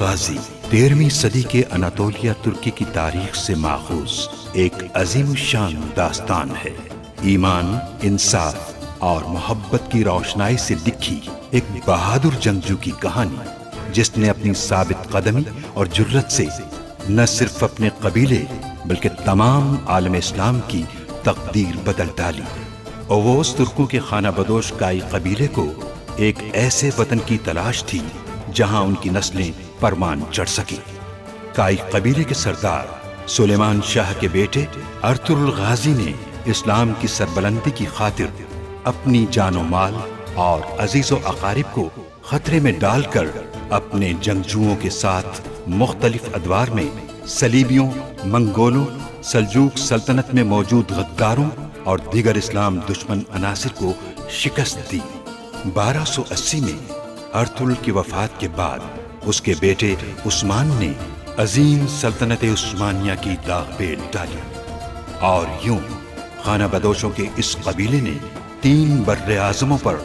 गाजी 13वीं सदी के अनातोलिया तुर्की की तारीख से माखूज एक अजीम शान दास्तान है। ईमान, इंसाफ और मोहब्बत की रोशनाई से लिखी एक बहादुर जंगजू की कहानी, जिसने अपनी साबित कदमी और जुर्रत से न सिर्फ अपने कबीले बल्कि तमाम आलम इस्लाम की तकदीर बदल डाली। ओवोस तुर्कों के खाना बदोश काई कबीले को एक ऐसे वतन की तलाश थी जहां उनकी नस्लें परमान चढ़ सकी। काई कबीले के सरदार सुलेमान शाह के बेटे अर्तुगरुल गाजी ने इस्लाम की सरबलंदी की खातिर अपनी जानो माल और अजीजो अकारिब को खतरे में डालकर अपने जंगजुओं के साथ मुख्तलिफ अदवार में सलीबियों, मंगोलों, सल्जूक सल्तनत में मौजूद गद्दारों और दीगर इस्लाम दुश्मन अनासिर को शिकस्त दी। 1280 में अर्तुगरुल की वफात के बाद उसके बेटे उस्मान ने अजीम सल्तनत उस्मानिया की दागपेल डाली और यूं खाना बदोशों के इस कबीले ने 3 बर्रे आज़मों पर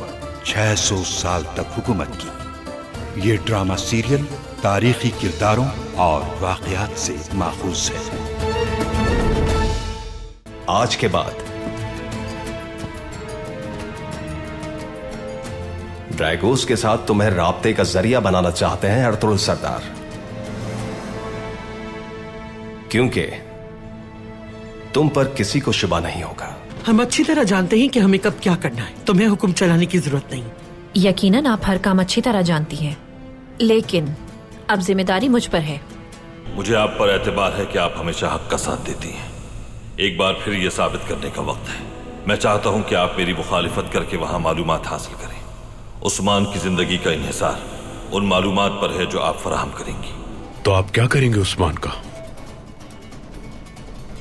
600 साल तक हुकूमत की। ये ड्रामा सीरियल तारीखी किरदारों और वाक़यात से माखूज है। आज के बाद ड्रैगोस के साथ तुम्हें राब्ते का जरिया बनाना चाहते हैं अर्तुगरुल सरदार, क्योंकि तुम पर किसी को शुबा नहीं होगा। हम अच्छी तरह जानते हैं कि हमें कब क्या करना है। तुम्हें हुक्म चलाने की जरूरत नहीं। यकीनन आप हर काम अच्छी तरह जानती हैं, लेकिन अब जिम्मेदारी मुझ पर है। मुझे आप पर एतबार है कि आप हमेशा हक का साथ देती हैं। एक बार फिर यह साबित करने का वक्त है। मैं चाहता हूं कि आप मेरी मुखालिफत करके वहां मालूमात हासिल करें। उस्मान की जिंदगी का इन्हिसार उन मालूमात पर है जो आप फराहम करेंगी। तो आप क्या करेंगे उस्मान का?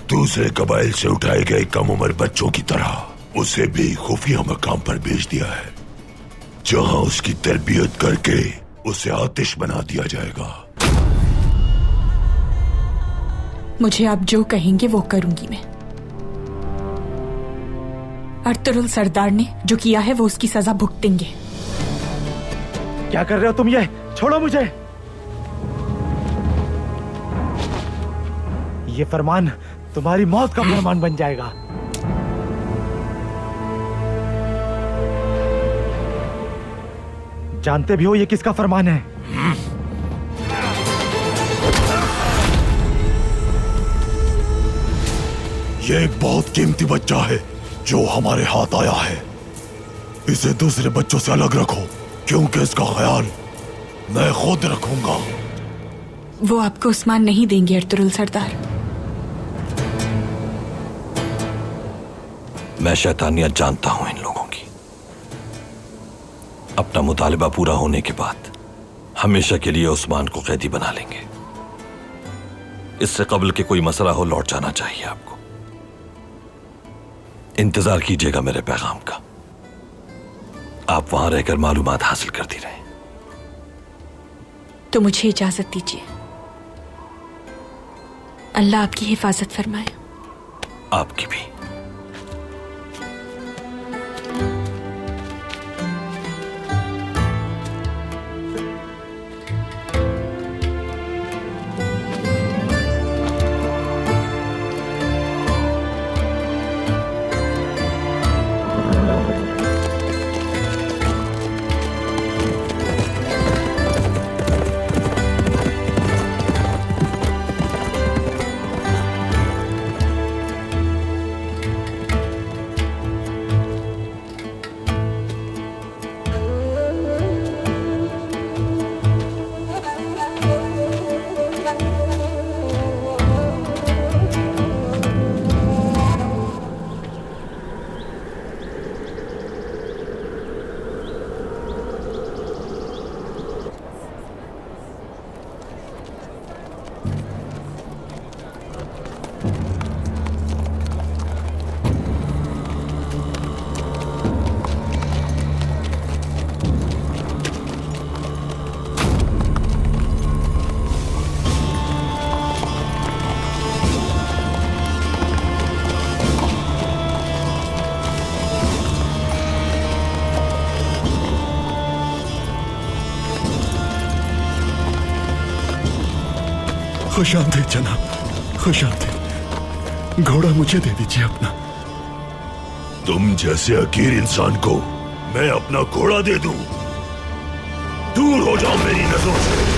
दूसरे कबाइल से उठाए गए कम उम्र बच्चों की तरह उसे भी खुफिया मकाम पर भेज दिया है, जहां उसकी तरबियत करके उसे आतिश बना दिया जाएगा। मुझे आप जो कहेंगे वो करूंगी मैं। अर्तुगरुल सरदार ने जो किया है वो उसकी सजा भुगतेंगे। क्या कर रहे हो तुम? ये छोड़ो मुझे। ये फरमान तुम्हारी मौत का फरमान बन जाएगा। जानते भी हो ये किसका फरमान है? ये एक बहुत कीमती बच्चा है जो हमारे हाथ आया है। इसे दूसरे बच्चों से अलग रखो, क्योंकि इसका ख्याल मैं खुद रखूंगा। वो आपको उस्मान नहीं देंगे अर्तुगरुल सरदार। मैं शैतानियत जानता हूं इन लोगों की। अपना मुतालिबा पूरा होने के बाद हमेशा के लिए उस्मान को कैदी बना लेंगे। इससे कबल के कोई मसला हो लौट जाना चाहिए आपको। इंतजार कीजिएगा मेरे पैगाम का। आप वहां रहकर मालूमात हासिल करती रहें। तो मुझे इजाजत दीजिए। अल्लाह आपकी हिफाजत फरमाए। आपकी भी। खुश आमदीद जनाब, खुश आमदीद। घोड़ा मुझे दे दीजिए अपना। तुम जैसे हकीर इंसान को मैं अपना घोड़ा दे दूं? दूर हो जाओ मेरी नजरों से।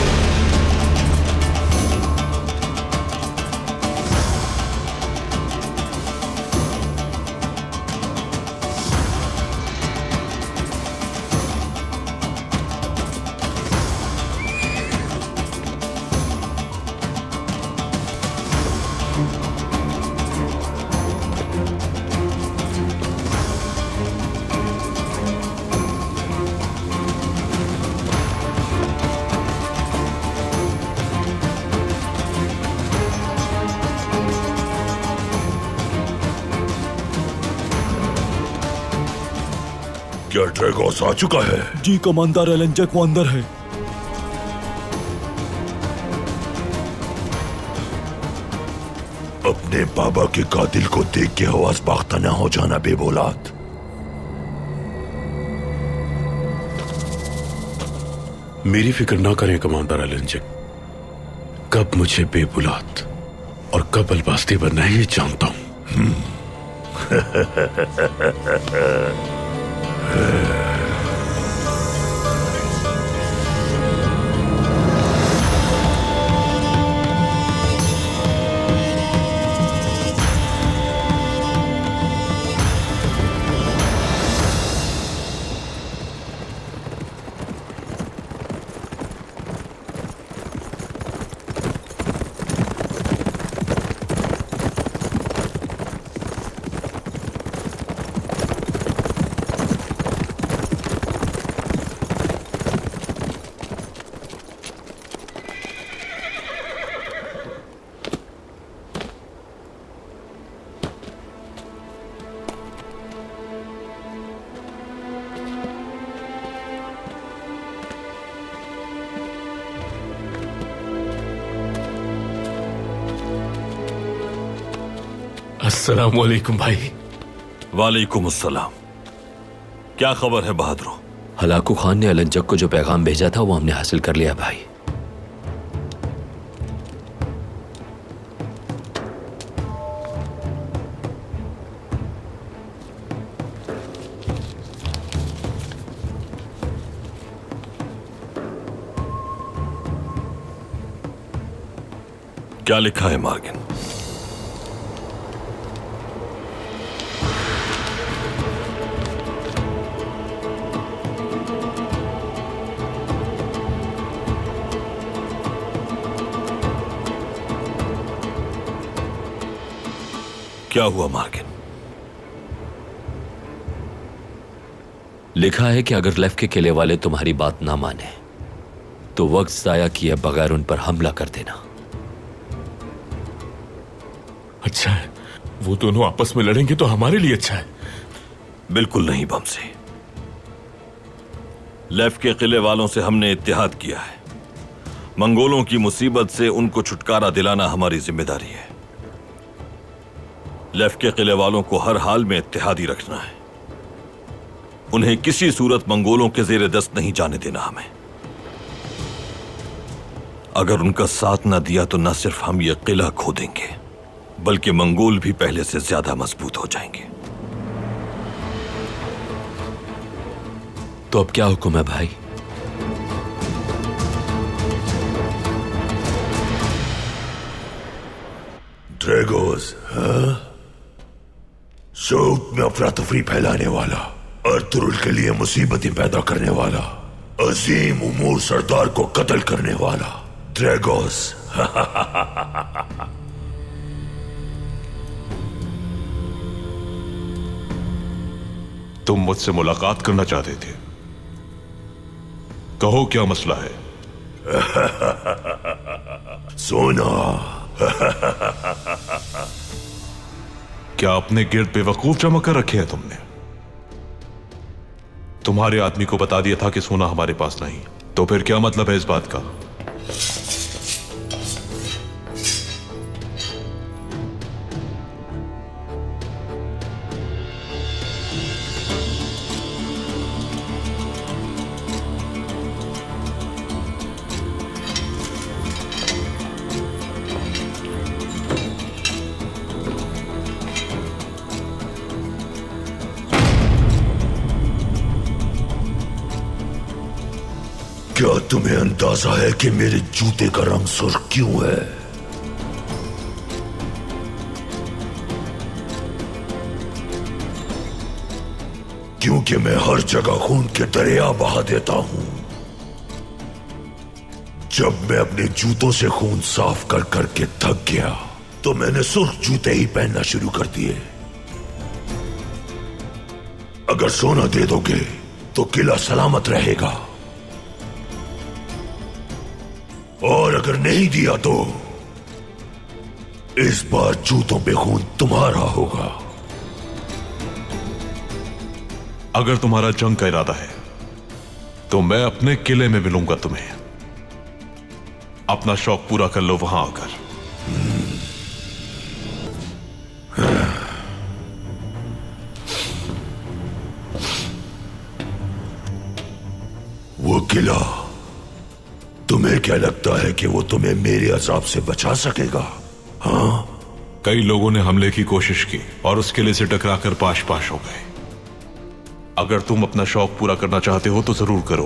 क्या ड्रैगोस आ चुका है? जी कमांडर एलेंजक वो अंदर है। अपने बाबा के कातिल को देख के हवास बाख्ता ना हो जाना बेबौलाद। मेरी फिक्र ना करें कमांडर एलेंजक। कब मुझे बेबुलात और कब अलबास्ती बनना है ये जानता हूं। अस्सलाम वालेकुम भाई। वालेकुम अस्सलाम। क्या खबर है बहादुर? हलाकू खान ने अलंजक को जो पैगाम भेजा था वो हमने हासिल कर लिया भाई। क्या लिखा है मार्गिन? क्या हुआ मार्गिन? लिखा है कि अगर लेफ्ट के किले वाले तुम्हारी बात ना माने तो वक्त जाया किए बगैर उन पर हमला कर देना। अच्छा है, वो दोनों आपस में लड़ेंगे तो हमारे लिए अच्छा है। बिल्कुल नहीं बमसी। लेफ्ट के किले वालों से हमने इत्तेहाद किया है। मंगोलों की मुसीबत से उनको छुटकारा दिलाना हमारी जिम्मेदारी है। लेफ्ट के किले वालों को हर हाल में इत्तेहादी रखना है। उन्हें किसी सूरत मंगोलों के जेर दस्त नहीं जाने देना हमें। अगर उनका साथ ना दिया तो न सिर्फ हम ये किला खो देंगे बल्कि मंगोल भी पहले से ज्यादा मजबूत हो जाएंगे। तो अब क्या हुक्म है भाई? ड्रैगोस, हाँ? शौक में अफरा तफरी फैलाने वाला, अर्तुरुल के लिए मुसीबतें पैदा करने वाला, अजीम उमूर सरदार को कत्ल करने वाला ड्रैगोस। तुम मुझसे मुलाकात करना चाहते थे, कहो क्या मसला है? सोना। क्या अपने गिर्द बेवकूफ जमा कर रखे हैं तुमने? तुम्हारे आदमी को बता दिया था कि सोना हमारे पास नहीं, तो फिर क्या मतलब है इस बात का? क्या तुम्हें अंदाजा है कि मेरे जूते का रंग सुर्ख क्यों है? क्योंकि मैं हर जगह खून के दरिया बहा देता हूं। जब मैं अपने जूतों से खून साफ कर करके थक गया तो मैंने सुर्ख जूते ही पहनना शुरू कर दिए। अगर सोना दे दोगे तो किला सलामत रहेगा, और अगर नहीं दिया तो इस बार जूतों पे खून तुम्हारा होगा। अगर तुम्हारा जंग का इरादा है तो मैं अपने किले में मिलूंगा तुम्हें। अपना शौक पूरा कर लो वहां आकर। वो किला, तुम्हें क्या लगता है कि वो तुम्हें मेरे अजाब से बचा सकेगा? हाँ, कई लोगों ने हमले की कोशिश की और उस किले से टकराकर पाश पाश हो गए। अगर तुम अपना शौक पूरा करना चाहते हो तो जरूर करो।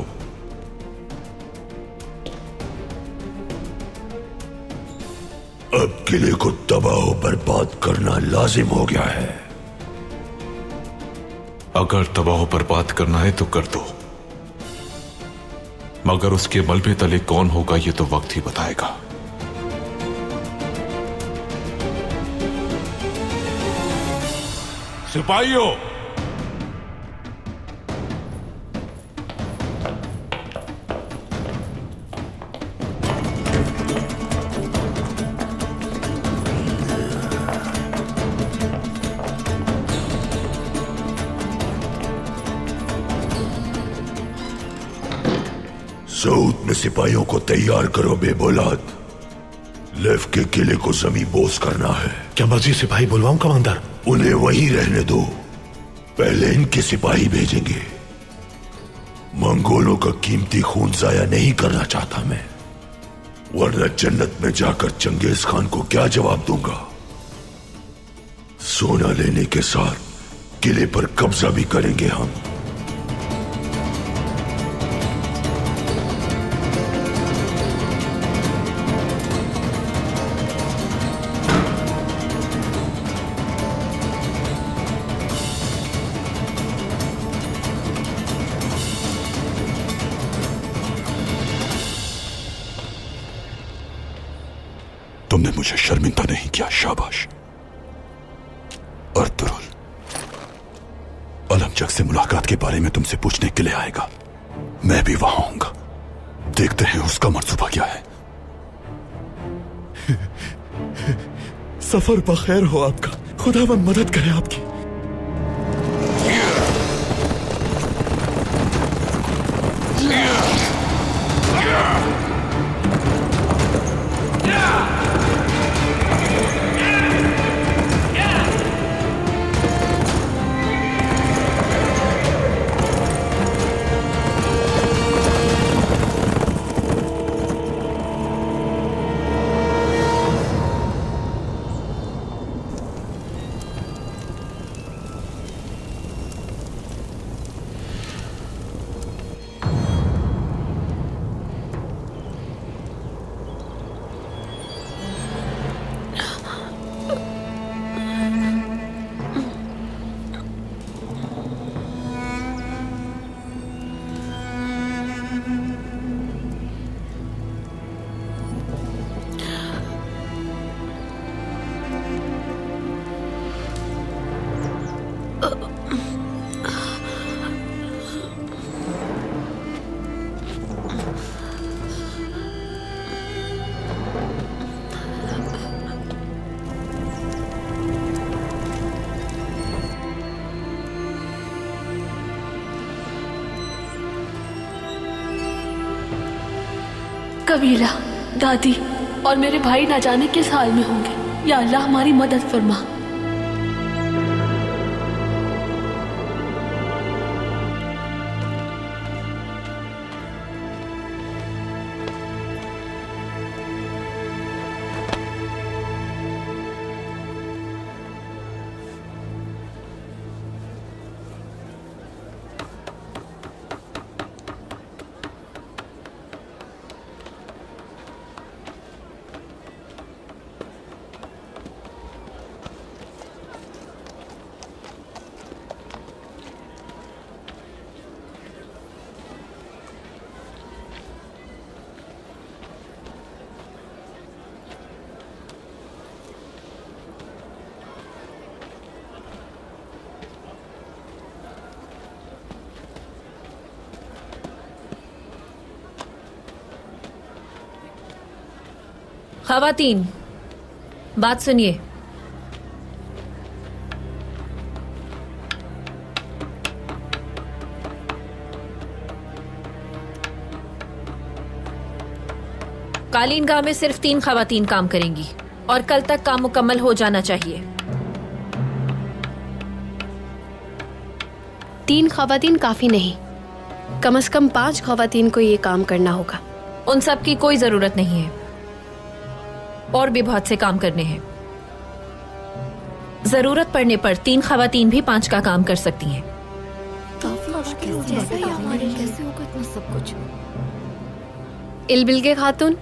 अब किले को तबाह बर्बाद करना लाजिम हो गया है। अगर तबाह बर्बाद करना है तो कर दो, मगर उसके मलबे तले कौन होगा ये तो वक्त ही बताएगा। सिपाहियों, सऊद में सिपाहियों को तैयार करो बेबौलाद। लेफ के किले को जमीन बोस करना है। क्या मजीद सिपाही बुलवाऊं कमांडर? उन्हें वहीं रहने दो, पहले इनके सिपाही भेजेंगे। मंगोलों का कीमती खून जाया नहीं करना चाहता मैं, वरना जन्नत में जाकर चंगेज खान को क्या जवाब दूंगा। सोना लेने के साथ किले पर कब्जा भी करेंगे हम। तुमने मुझे शर्मिंदा नहीं किया, शाबाश। अर्तुरुल अलमजक से मुलाकात के बारे में तुमसे पूछने के लिए आएगा। मैं भी वहां आऊंगा। देखते हैं उसका मंसूबा क्या है। सफर बखैर हो आपका, खुदावन मदद करे आपकी। कबीला, दादी और मेरे भाई ना जाने किस हाल में होंगे। या अल्लाह हमारी मदद फरमा। खवातीन, बात सुनिए। कालीन गांव में सिर्फ 3 खवातीन काम करेंगी और कल तक काम मुकम्मल हो जाना चाहिए। 3 खवातीन काफी नहीं, कम से कम 5 खवातीन को ये काम करना होगा। उन सब की कोई जरूरत नहीं है, और भी बहुत से काम करने हैं। जरूरत पड़ने पर 3 खवातीन भी 5 का काम कर सकती हैं। इलबिलगे खातून,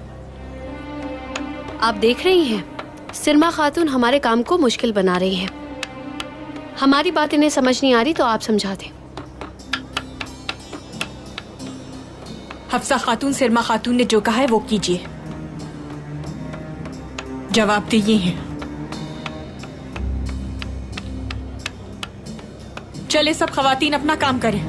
आप देख रही हैं, सिरमा खातून हमारे काम को मुश्किल बना रही है। हमारी बात इन्हें समझ नहीं आ रही तो आप समझा दें। हफ्सा खातून, सिरमा खातून ने जो कहा है वो कीजिए। जवाब तो ये है। चले सब खवातीन अपना काम करें।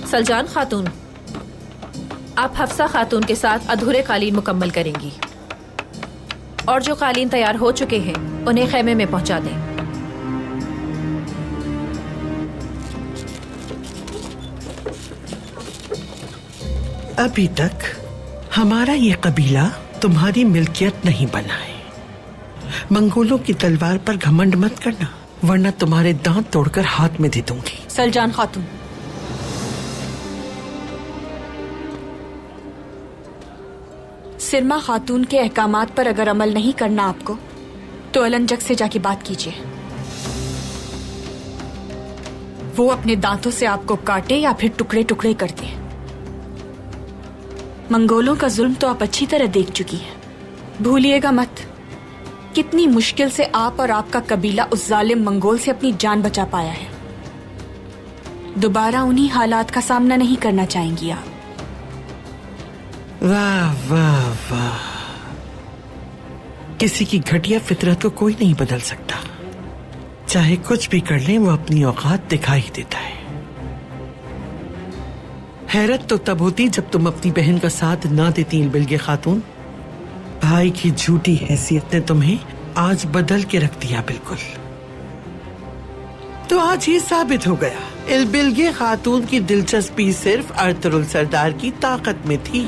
सलजान खातून, आप हफ्सा खातून के साथ अधूरे कालीन मुकम्मल करेंगी, और जो कालीन तैयार हो चुके हैं उन्हें खेमे में पहुंचा दें। अभी तक हमारा ये कबीला तुम्हारी मिल्कियत नहीं बना है। मंगोलों की तलवार पर घमंड मत करना, वरना तुम्हारे दांत तोड़कर हाथ में दे दूंगी। सलजान खातून, सिरमा खातून के अहकामात पर अगर अमल नहीं करना आपको, तो अलंजक से जाके बात कीजिए। वो अपने दांतों से आपको काटे या फिर टुकड़े टुकड़े कर दे। मंगोलों का जुल्म तो आप अच्छी तरह देख चुकी हैं। भूलिएगा मत, कितनी मुश्किल से आप और आपका कबीला उस जालिम मंगोल से अपनी जान बचा पाया है। दोबारा उन्हीं हालात का सामना नहीं करना चाहेंगी आप। वाह वाह वाह, किसी की घटिया फितरत को कोई नहीं बदल सकता। चाहे कुछ भी कर ले, वो अपनी औकात दिखा ही देता है। हैरत तो तब होती जब तुम अपनी बहन का साथ ना देती इलबिलगे खातून। भाई की झूठी हैसियत ने तुम्हें आज बदल के रख दिया बिल्कुल। तो आज ये साबित हो गया, इलबिलगे खातून की दिलचस्पी सिर्फ अर्तुगरुल सरदार की ताकत में थी।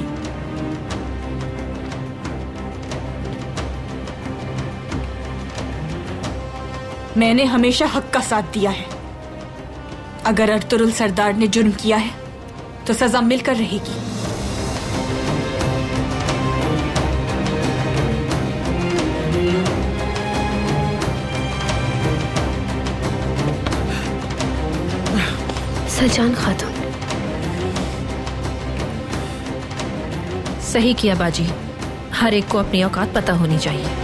मैंने हमेशा हक का साथ दिया है। अगर अर्तुगरुल सरदार ने जुर्म किया है तो सजा मिलकर रहेगी। सलजान खातून, सही किया बाजी, हर एक को अपनी औकात पता होनी चाहिए।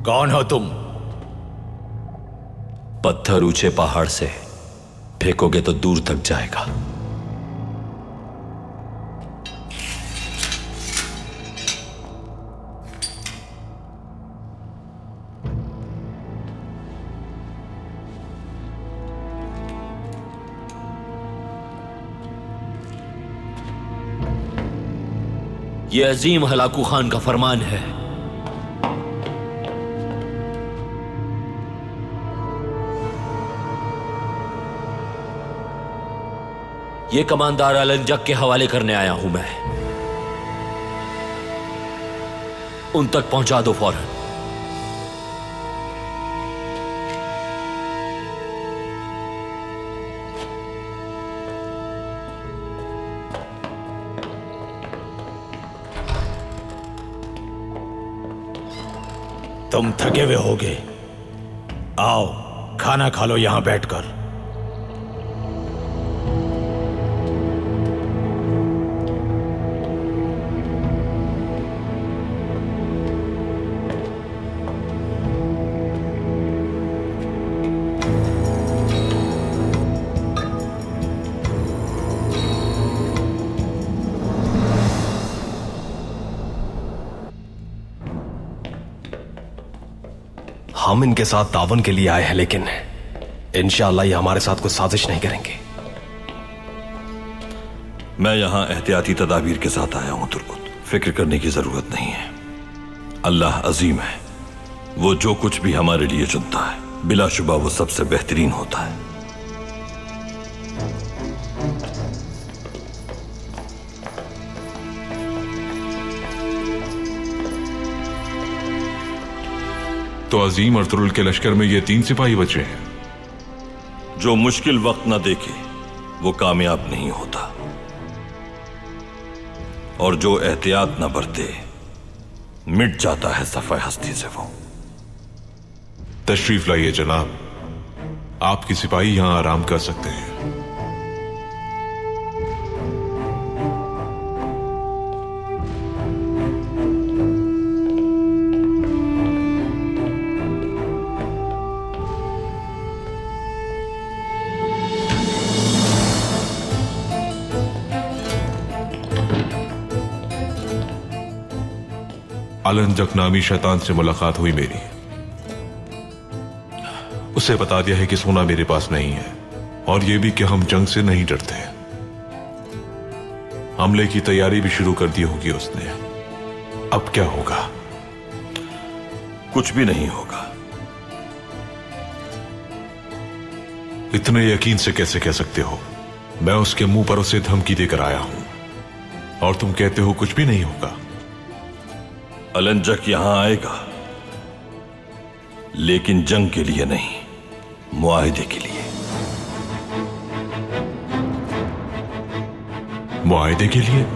कौन हो तुम? पत्थर ऊंचे पहाड़ से फेंकोगे तो दूर तक जाएगा। ये अजीम हलाकू खान का फरमान है। ये कमांडर अलंजक के हवाले करने आया हूं मैं। उन तक पहुंचा दो फौरन। तुम थके हुए होगे, आओ खाना खा लो यहां बैठकर। हम इनके साथ तावन के लिए आए हैं, लेकिन इंशाअल्लाह ये हमारे साथ कोई साजिश नहीं करेंगे। मैं यहां एहतियाती तदाबीर के साथ आया हूं तुर्कुत। फिक्र करने की जरूरत नहीं है। अल्लाह अजीम है। वो जो कुछ भी हमारे लिए चुनता है बिलाशुबा वो सबसे बेहतरीन होता है। तो अजीम और तुरुल के लश्कर में ये 3 सिपाही बचे हैं। जो मुश्किल वक्त ना देखे वो कामयाब नहीं होता, और जो एहतियात न बरते मिट जाता है सफ़े हस्ती से वो। तशरीफ लाइए जनाब, आपकी सिपाही यहां आराम कर सकते हैं। अलंजक नामी शैतान से मुलाकात हुई मेरी। उसे बता दिया है कि सोना मेरे पास नहीं है, और यह भी कि हम जंग से नहीं डरते। हमले की तैयारी भी शुरू कर दी होगी उसने। अब क्या होगा? कुछ भी नहीं होगा। इतने यकीन से कैसे कह सकते हो? मैं उसके मुंह पर उसे धमकी देकर आया हूं, और तुम कहते हो कुछ भी नहीं होगा। अलंजक यहां आएगा, लेकिन जंग के लिए नहीं, मुआहिदे के लिए। मुआहिदे के लिए?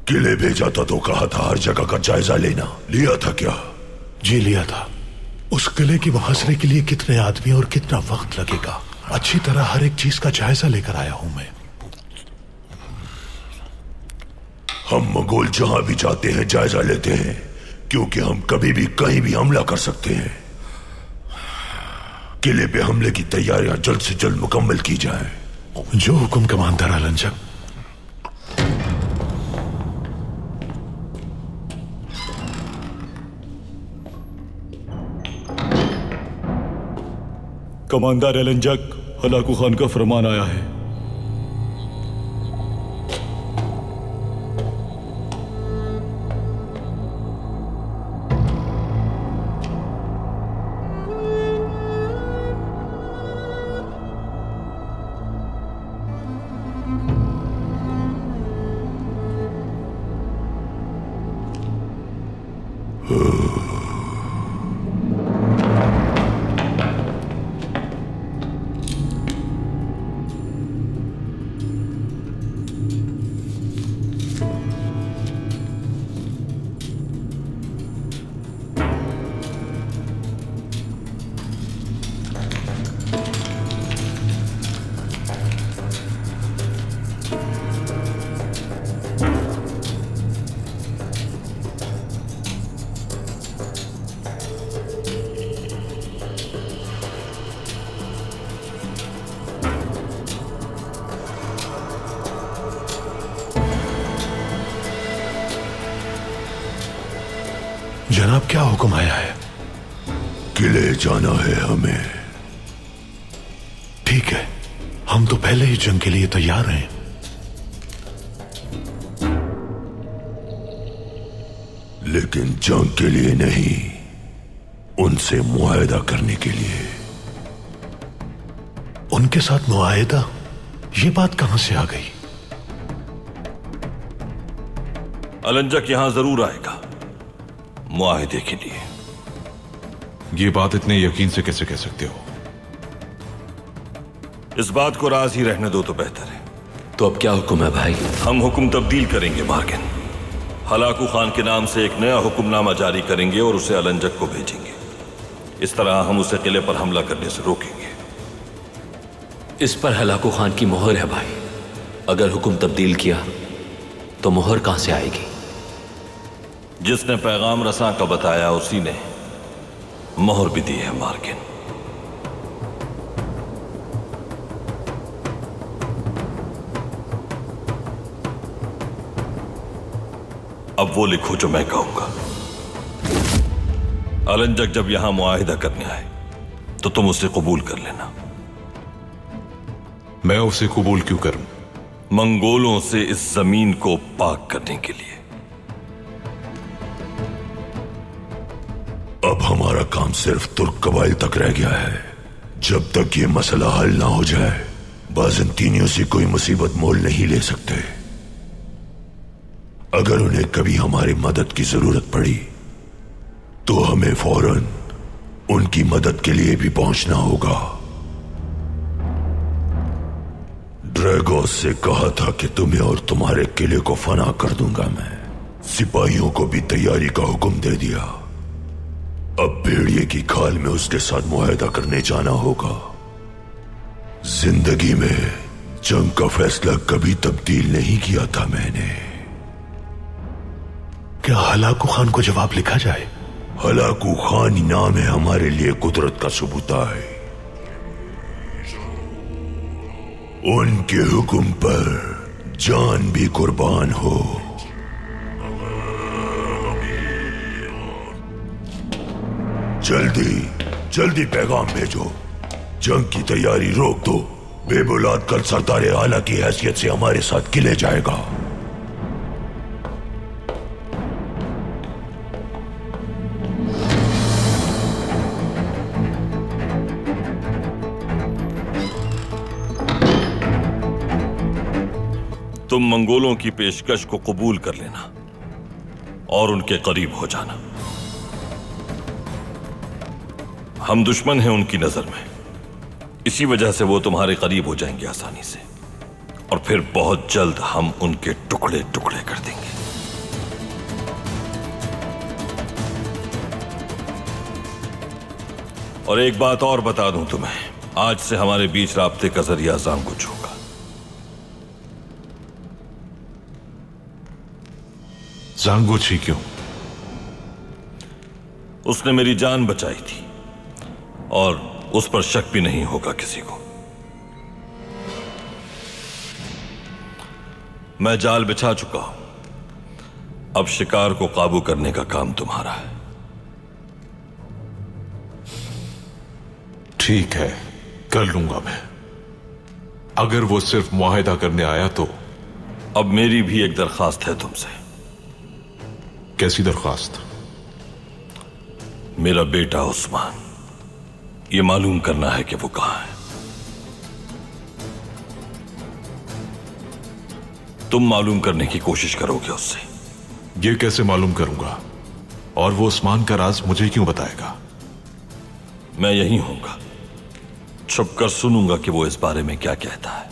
किले भेजा था तो कहा था हर जगह का जायजा लेना। लिया था क्या? जी लिया था। उस किले की मुहासरे के लिए कितने आदमी और कितना वक्त लगेगा, अच्छी तरह हर एक चीज का जायजा लेकर आया हूं मैं। हम मंगोल जहां भी जाते हैं जायजा लेते हैं, क्योंकि हम कभी भी कहीं भी हमला कर सकते हैं। किले पे हमले की तैयारियां जल्द से जल्द मुकम्मल की जाए। जो हुक्म कमांडर अलंजक। कमांडर अलंजक, हलाकू खान का फरमान आया है। जनाब, क्या हुक्म आया है? किले जाना है हमें। ठीक है, हम तो पहले ही जंग के लिए तैयार हैं। लेकिन जंग के लिए नहीं, उनसे मुआहिदा करने के लिए। उनके साथ मुआहिदा? ये बात कहां से आ गई? अलंजक यहां जरूर आएगा मुआहिदे के लिए। ये बात इतने यकीन से कैसे कह सकते हो? इस बात को राज ही रहने दो तो बेहतर है। तो अब क्या हुक्म है भाई? हम हुक्म तब्दील करेंगे बार्गेन। हलाकू खान के नाम से एक नया हुक्मनामा जारी करेंगे और उसे अलंजक को भेजेंगे। इस तरह हम उसे किले पर हमला करने से रोकेंगे। इस पर हलाकू खान की मोहर है भाई। अगर हुक्म तब्दील किया तो मोहर कहां से आएगी? जिसने पैगाम रसां का बताया उसी ने मोहर भी दी है मार्किन। अब वो लिखो जो मैं कहूंगा। अलंजक जब यहां मुआहिदा करने आए तो तुम उसे कबूल कर लेना। मैं उसे कबूल क्यों करूं? मंगोलों से इस जमीन को पाक करने के लिए। अब हमारा काम सिर्फ तुर्क कबाइल तक रह गया है। जब तक ये मसला हल ना हो जाए बाज़ंतीनियों से कोई मुसीबत मोल नहीं ले सकते। अगर उन्हें कभी हमारी मदद की जरूरत पड़ी तो हमें फौरन उनकी मदद के लिए भी पहुंचना होगा। ड्रैगोस से कहा था कि तुम्हें और तुम्हारे किले को फना कर दूंगा मैं। सिपाहियों को भी तैयारी का हुक्म दे दिया। अब भेड़िए की खाल में उसके साथ मुआहदा करने जाना होगा। जिंदगी में जंग का फैसला कभी तब्दील नहीं किया था मैंने। क्या हलाकू खान को जवाब लिखा जाए? हलाकू खान ही नाम है हमारे लिए कुदरत का सबूता है। उनके हुक्म पर जान भी कुर्बान हो। जल्दी जल्दी पैगाम भेजो। जंग की तैयारी रोक दो। बेबुलाद कल सरदार आला की हैसियत से हमारे साथ किले जाएगा। तुम मंगोलों की पेशकश को कबूल कर लेना और उनके करीब हो जाना। हम दुश्मन हैं उनकी नजर में, इसी वजह से वो तुम्हारे करीब हो जाएंगे आसानी से, और फिर बहुत जल्द हम उनके टुकड़े टुकड़े कर देंगे। और एक बात और बता दूं तुम्हें, आज से हमारे बीच राब्ते का जरिया जांगुच होगा। जांगुच ही क्यों? उसने मेरी जान बचाई थी और उस पर शक भी नहीं होगा किसी को। मैं जाल बिछा चुका हूं। अब शिकार को काबू करने का काम तुम्हारा है। ठीक है, कर लूंगा मैं। अगर वो सिर्फ मुआहिदा करने आया तो? अब मेरी भी एक दरखास्त है तुमसे। कैसी दरखास्त? मेरा बेटा उस्मान, ये मालूम करना है कि वो कहां है। तुम मालूम करने की कोशिश करोगे उससे। ये कैसे मालूम करूंगा? और वो उस्मान का राज मुझे क्यों बताएगा? मैं यहीं होऊंगा, छुपकर सुनूंगा कि वो इस बारे में क्या कहता है।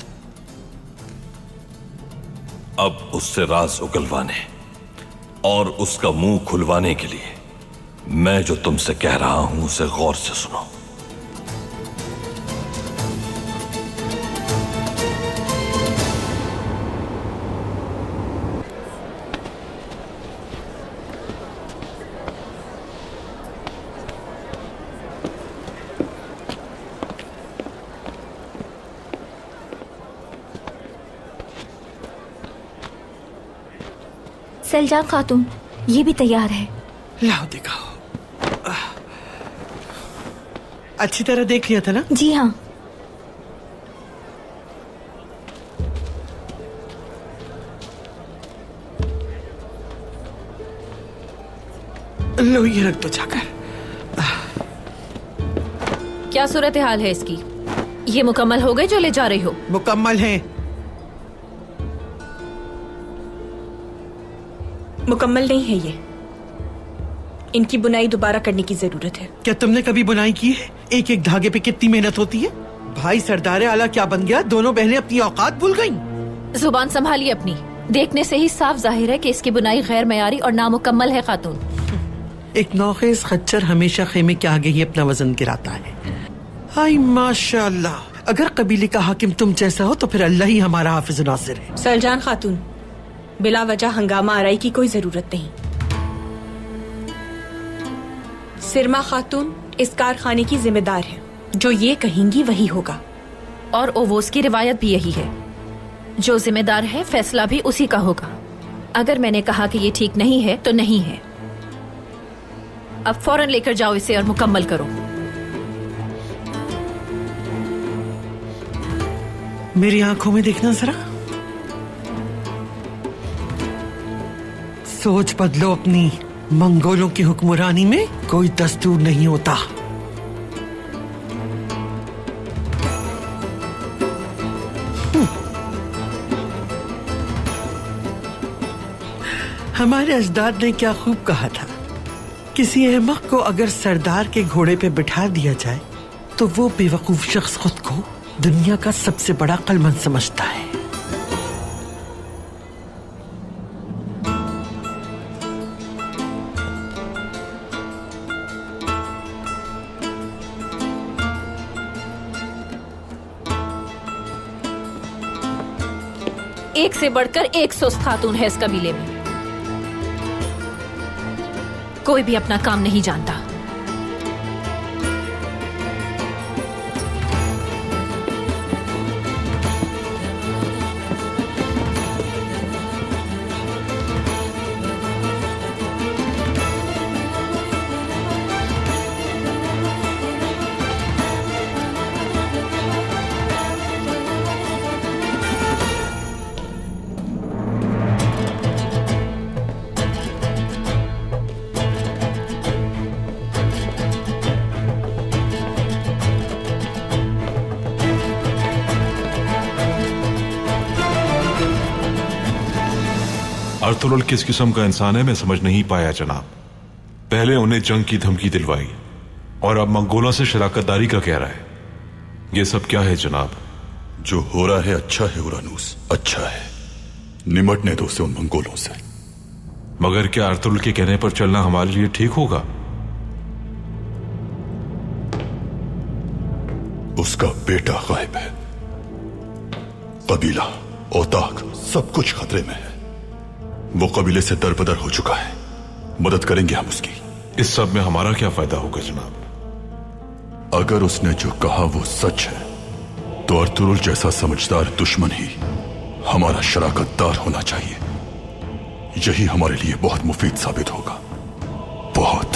अब उससे राज उगलवाने और उसका मुंह खुलवाने के लिए मैं जो तुमसे कह रहा हूं उसे गौर से सुनो। सलजान खातून, ये भी तैयार है। लाओ दिखाओ। अच्छी तरह देख लिया था ना? जी हाँ। लो ये रख दो जाकर। क्या सूरत हाल है इसकी? ये मुकम्मल हो गए जो ले जा रही हो? मुकम्मल है। मुकम्मल नहीं है ये। इनकी बुनाई दोबारा करने की जरूरत है। क्या तुमने कभी बुनाई की है? एक एक धागे पे कितनी मेहनत होती है। भाई सरदार आला क्या बन गया? दोनों बहनें अपनी औकात भूल गईं। जुबान संभालिए अपनी। देखने से ही साफ जाहिर है कि इसकी बुनाई गैर मयारी और नामुकम्मल है खातून। एक नौखेज खच्चर हमेशा खेमे के आगे ही अपना वजन गिराता है। हाय माशाअल्लाह। अगर कबीले का हाकिम तुम जैसा हो तो फिर अल्लाह ही हमारा हाफिज नासिर है। सलजान खातून, बिला वजह हंगामा आराई की कोई जरूरत नहीं। सिरमा खातून इस कारखाने की जिम्मेदार है, जो ये कहेंगी वही होगा। और ओवोस की रिवायत भी यही है, जो जिम्मेदार है फैसला भी उसी का होगा। अगर मैंने कहा कि ये ठीक नहीं है तो नहीं है। अब फौरन लेकर जाओ इसे और मुकम्मल करो। मेरी आंखों में देखना जरा। सोच बदलो अपनी। मंगोलों की हुक्मरानी में कोई दस्तूर नहीं होता। हमारे अजदाद ने क्या खूब कहा था, किसी अहमक को अगर सरदार के घोड़े पे बिठा दिया जाए तो वो बेवकूफ शख्स खुद को दुनिया का सबसे बड़ा अक्लमंद समझता है। एक से बढ़कर एक सुस्त खातून है इस कबीले में। कोई भी अपना काम नहीं जानता। अर्तुगरुल किस किस्म का इंसान है मैं समझ नहीं पाया जनाब। पहले उन्हें जंग की धमकी दिलवाई और अब मंगोलों से शराकतदारी का कह रहा है। ये सब क्या है जनाब? जो हो रहा है अच्छा है उरानूस, अच्छा है। निमटने दो उसे उन मंगोलों से। मगर क्या अर्तुगरुल के कहने पर चलना हमारे लिए ठीक होगा? उसका बेटा गायब है, कबीला औताक सब कुछ खतरे में है। वो कबीले से दरबदर हो चुका है, मदद करेंगे हम उसकी। इस सब में हमारा क्या फायदा होगा जनाब? अगर उसने जो कहा वो सच है तो अर्तुगरुल जैसा समझदार दुश्मन ही हमारा शराकतदार होना चाहिए। यही हमारे लिए बहुत मुफीद साबित होगा, बहुत।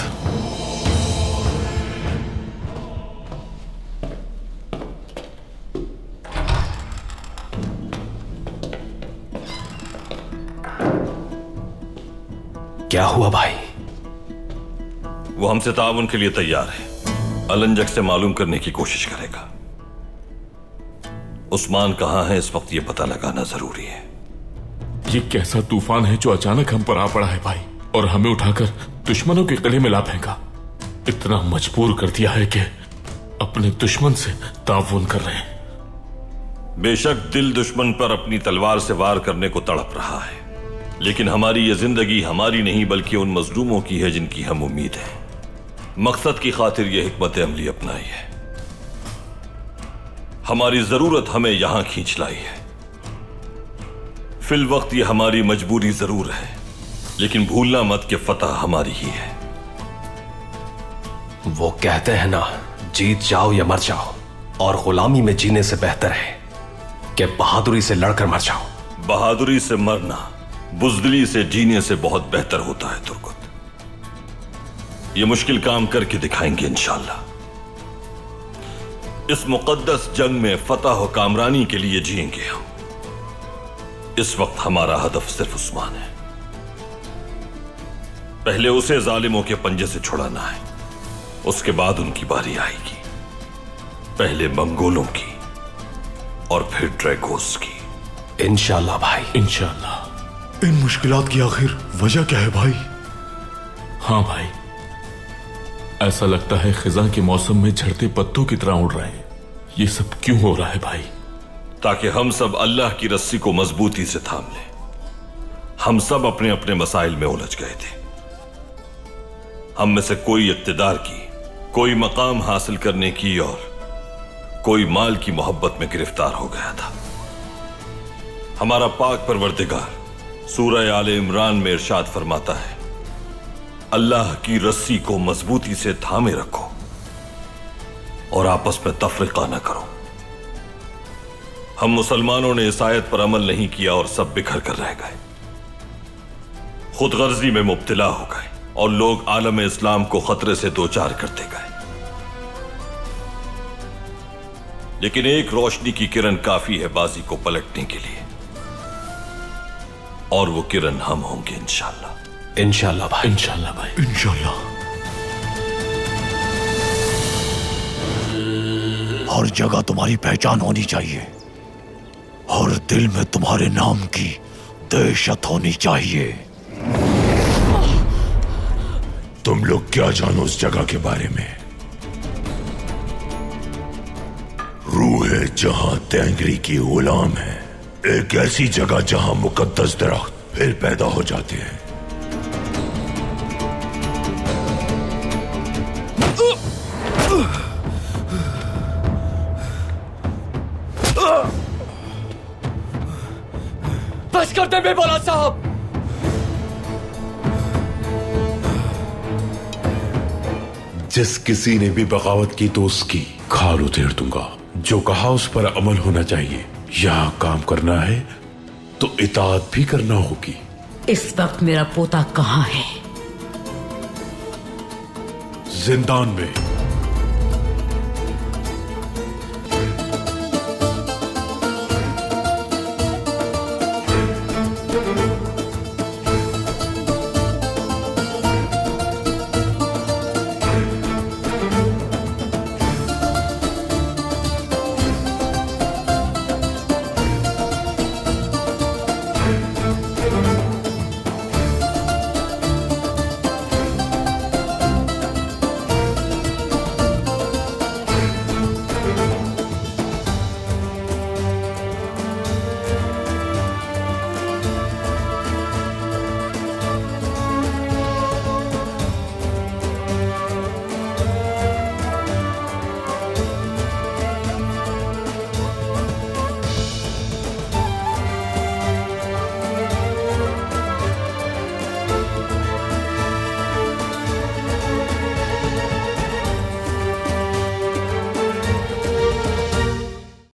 क्या हुआ भाई? वो हमसे ताउन के लिए तैयार है। अलंजक से मालूम करने की कोशिश करेगा। उस्मान कहां है इस वक्त ये पता लगाना जरूरी है। ये कैसा तूफान है जो अचानक हम पर आ पड़ा है भाई, और हमें उठाकर दुश्मनों के गले में ला फेंका। इतना मजबूर कर दिया है कि अपने दुश्मन से ताउन कर रहे हैं। बेशक दिल दुश्मन पर अपनी तलवार से वार करने को तड़प रहा है, लेकिन हमारी ये जिंदगी हमारी नहीं बल्कि उन मजलूमों की है जिनकी हम उम्मीद है। मकसद की खातिर यह हिकमत अमली अपनाई है। हमारी जरूरत हमें यहां खींच लाई है। फिल वक्त यह हमारी मजबूरी जरूर है, लेकिन भूलना मत कि फतह हमारी ही है। वो कहते हैं ना, जीत जाओ या मर जाओ, और गुलामी में जीने से बेहतर है कि बहादुरी से लड़कर मर जाओ। बहादुरी से मरना बुज़दिली से जीने से बहुत बेहतर होता है तुर्कुत। ये मुश्किल काम करके दिखाएंगे इंशाअल्लाह। इस मुकद्दस जंग में फतह और कामरानी के लिए जिएंगे हम। इस वक्त हमारा हदफ सिर्फ उस्मान है। पहले उसे जालिमों के पंजे से छुड़ाना है, उसके बाद उनकी बारी आएगी। पहले मंगोलों की और फिर ड्रैगोस की। इंशाअल्लाह भाई, इंशाअल्लाह। इन मुश्किलात की आखिर वजह क्या है भाई? हाँ भाई, ऐसा लगता है खिजा के मौसम में झड़ते पत्तों की तरह उड़ रहे हैं। ये सब क्यों हो रहा है भाई? ताकि हम सब अल्लाह की रस्सी को मजबूती से थाम लें। हम सब अपने अपने मसाइल में उलझ गए थे। हम में से कोई इक्तिदार की, कोई मकाम हासिल करने की और कोई माल की मोहब्बत में गिरफ्तार हो गया था। हमारा पाक परवरदिगार सूरह आले इमरान में इरशाद फरमाता है, अल्लाह की रस्सी को मजबूती से थामे रखो और आपस में तफरीका न करो। हम मुसलमानों ने इस आयत पर अमल नहीं किया और सब बिखर कर रह गए, खुदगर्जी में मुब्तला हो गए और लोग आलम इस्लाम को खतरे से दो चार करते गए। लेकिन एक रोशनी की किरण काफी है बाजी को पलटने के लिए, और वो किरण हम होंगे इंशाअल्लाह। इंशाअल्लाह भाई, इंशाल्लाह भाई, इंशाल्लाह। हर जगह तुम्हारी पहचान होनी चाहिए, हर दिल में तुम्हारे नाम की दहशत होनी चाहिए। तुम लोग क्या जानो उस जगह के बारे में? रूह है जहां तेंगरी की गुलाम है, एक ऐसी जगह जहां मुकद्दस दरख्त फिर पैदा हो जाते हैं। बस करते बेबौलत साहब। जिस किसी ने भी बगावत की तो उसकी खाल उधेड़ दूंगा। जो कहा उस पर अमल होना चाहिए। यहां काम करना है तो इताअत भी करना होगी। इस वक्त मेरा पोता कहाँ है? जिंदान में।